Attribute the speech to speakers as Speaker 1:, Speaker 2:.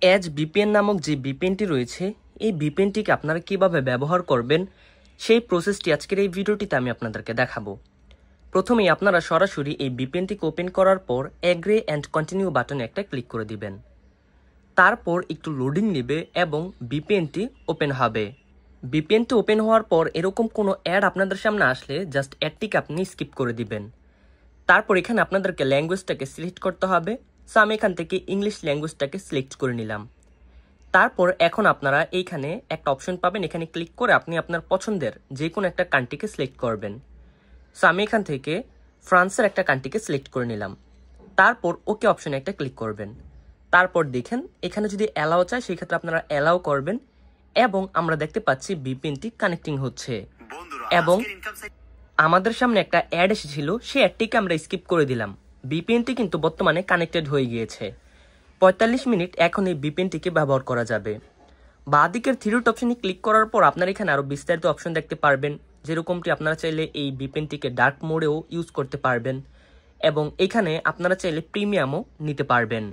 Speaker 1: Age VPN নামক যে ভিপিএনটি রয়েছে, এই ভিপিএনটিকে আপনারা কিভাবে ব্যবহার করবেন সেই প্রসেসটি আজকের এই ভিডিওটিতে আমি আপনাদেরকে দেখাবো। প্রথমেই আপনারা সরাসরি এই ভিপিএনটিকে ওপেন করার পর এগ্রি অ্যান্ড কন্টিনিউ বাটনে একটা ক্লিক করে দিবেন। তারপর একটু লোডিং নেবে এবং ভিপিএনটি ওপেন হবে। ভিপিএনটি ওপেন হওয়ার পর এরকম কোনো অ্যাড আপনাদের সামনে আসলে জাস্ট অ্যাডটিকে আপনি স্কিপ করে দিবেন। তারপর এখানে আপনাদেরকে ল্যাঙ্গুয়েজটাকে সিলেক্ট করতে হবে। সো আমি এখান থেকে ইংলিশ ল্যাঙ্গুয়েজটাকে সিলেক্ট করে নিলাম। তারপর এখন আপনারা এইখানে একটা অপশন পাবেন, এখানে ক্লিক করে আপনি আপনার পছন্দের যে কোনো একটা কান্ট্রিকে সিলেক্ট করবেন। সো আমি এখান থেকে ফ্রান্সের একটা কান্ট্রিকে সিলেক্ট করে নিলাম। তারপর ওকে অপশনে একটা ক্লিক করবেন। তারপর দেখেন এখানে যদি অ্যালাও চায় সেই ক্ষেত্রে আপনারা অ্যালাও করবেন এবং আমরা দেখতে পাচ্ছি ভিপিএনটি কানেক্টিং হচ্ছে এবং আমাদের সামনে একটা অ্যাড এসেছিল, সেই অ্যাডটিকে আমরা স্কিপ করে দিলাম। ভিপিএনটি কিন্তু বর্তমানে কানেক্টেড হয়ে গিয়েছে। 45 মিনিট এখন এই ভিপিএনটিকে ব্যবহার করা যাবে। বাঁদিকের থ্রি ডট অপশনে ক্লিক করার পর আপনারা এখানে আরো বিস্তারিত অপশন দেখতে পারবেন, যেরকমটি আপনারা চাইলে এই ভিপিএনটিকে ডার্ক মোডেও ইউজ করতে পারবেন এবং এখানে আপনারা চাইলে প্রিমিয়ামও নিতে পারবেন।